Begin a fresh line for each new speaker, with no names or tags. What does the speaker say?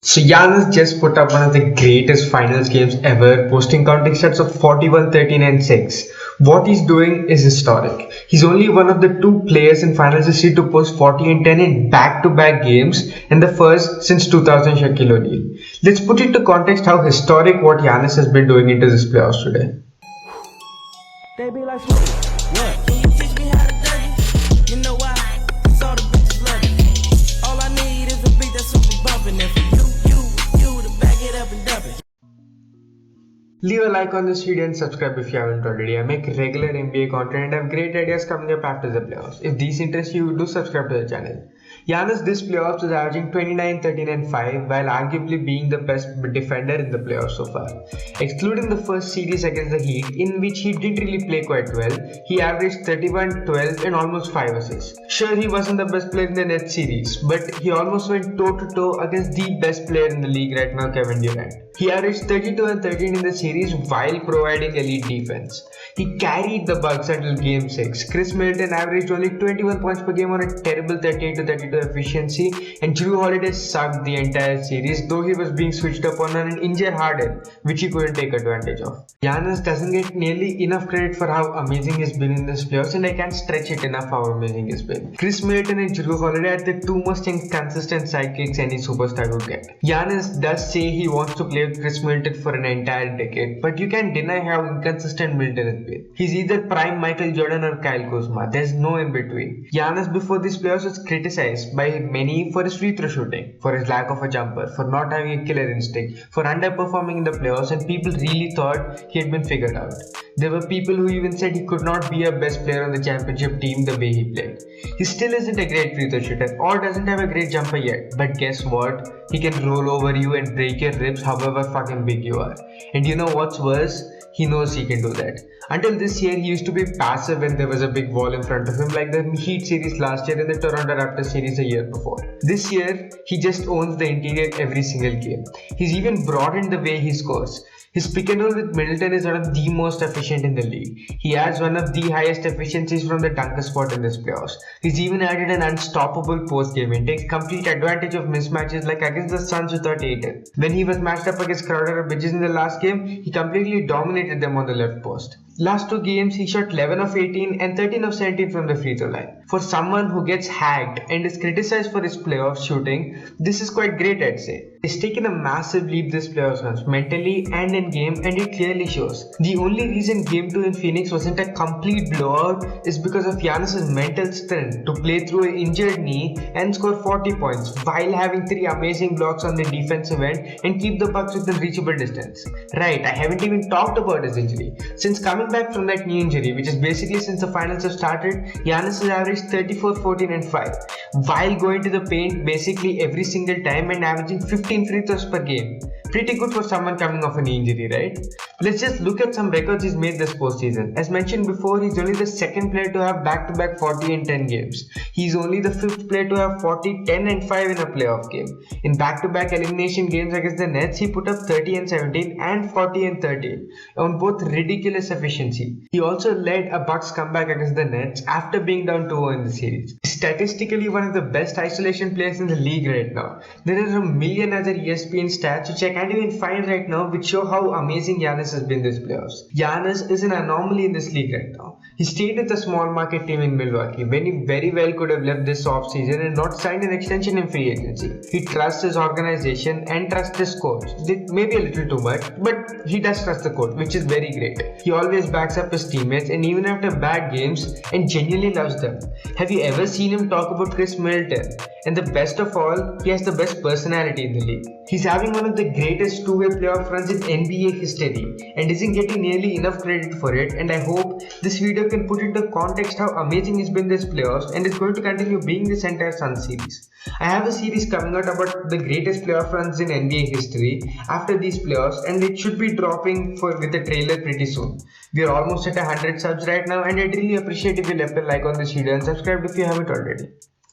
So Giannis just put up one of the greatest finals games ever, posting counting stats of 41, 13 and 6. What he's doing is historic. He's only one of the two players in finals history to post 40 and 10 in back-to-back games, and the first since 2000 Shaquille O'Neal. Let's put into context how historic what Giannis has been doing into this playoffs today.
They be like, what? Can you teach me how to dirty? You know why? Cause all the bitches love it. All I need is a beat that's super bumpin'. And for you to back it up and dump it.
Leave a like on this video and subscribe if you haven't already. I make regular NBA content and have great ideas coming up after the playoffs. If these interest you, do subscribe to the channel. Giannis this playoffs is averaging 29, 13 and 5 while arguably being the best defender in the playoffs so far. Excluding the first series against the Heat in which he didn't really play quite well, he averaged 31, 12 and almost 5 assists. Sure, he wasn't the best player in the Nets series, but he almost went toe to toe against the best player in the league right now, Kevin Durant. He averaged 32 and 13 in the series while providing elite defense. He carried the Bucks until Game 6. Chris Middleton averaged only 21 points per game on a terrible 38 to 32 efficiency, and Jrue Holiday sucked the entire series, though he was being switched up on an injured Harden, which he couldn't take advantage of. Giannis doesn't get nearly enough credit for how amazing he's been in this playoffs, and I can't stretch it enough how amazing he's been. Chris Middleton and Jrue Holiday are the two most inconsistent sidekicks any superstar would get. Giannis does say he wants to play with Chris Middleton for an entire decade, but you can't deny how inconsistent Middleton has been. He's either prime Michael Jordan or Kyle Kuzma. There's no in between. Giannis before this playoffs was criticized by many for his free throw shooting, for his lack of a jumper, for not having a killer instinct, for underperforming in the playoffs, and people really thought he had been figured out. There were people who even said he could not be a best player on the championship team the way he played. He still isn't a great free throw shooter or doesn't have a great jumper yet, but guess what? He can roll over you and break your ribs however fucking big you are. And you know what's worse? He knows he can do that. Until this year, he used to be passive when there was a big wall in front of him, like the Heat series last year and the Toronto Raptors series the year before. This year, he just owns the interior every single game. He's even broadened the way he scores. His pick and roll with Middleton is one of the most efficient in the league. He has one of the highest efficiencies from the dunker spot in this playoffs. He's even added an unstoppable post game and takes complete advantage of mismatches like against the Suns without Ayton. When he was matched up against Crowder or Bridges in the last game, he completely dominated them on the left post. Last two games, he shot 11 of 18 and 13 of 17 from the free throw line. For someone who gets hacked and is criticized for his playoff shooting, this is quite great, I'd say. He's taken a massive leap this playoffs runs, mentally and in game, and it clearly shows. The only reason Game 2 in Phoenix wasn't a complete blowout is because of Giannis' mental strength to play through an injured knee and score 40 points while having 3 amazing blocks on the defensive end and keep the Bucks within reachable distance. Right, I haven't even talked about his injury. Since coming back from that knee injury, which is basically since the finals have started, Giannis has averaged 34, 14 and 5 while going to the paint basically every single time and averaging 15 free throws per game. Pretty good for someone coming off a knee injury, right? Let's just look at some records he's made this postseason. As mentioned before, he's only the second player to have back-to-back 40 and 10 games. He's only the fifth player to have 40, 10 and 5 in a playoff game. In back-to-back elimination games against the Nets, he put up 30 and 17 and 40 and 13 on both ridiculous efficiency. He also led a Bucks comeback against the Nets after being down 2-0 in the series. Statistically one of the best isolation players in the league right now. There are a million other ESPN stats which I can't even find right now which show how amazing Giannis has been this playoffs. Giannis is an anomaly in this league right now. He stayed with a small market team in Milwaukee when he very well could have left this off season and not signed an extension in free agency. He trusts his organization and trusts his coach. Maybe a little too much, but he does trust the coach, which is very great. He always backs up his teammates and even after bad games and genuinely loves them. Have you ever seen him talk about Chris Middleton? And the best of all, he has the best personality in the league. He's having one of the greatest two-way playoff runs in NBA history and isn't getting nearly enough credit for it, and I hope this video can put into context how amazing he's been this playoffs and is going to continue being this entire Suns series. I have a series coming out about the greatest playoff runs in NBA history after these playoffs, and it should be dropping with a trailer pretty soon. We are almost at 100 subs right now, and I'd really appreciate if you left a like on this video and subscribe if you haven't already.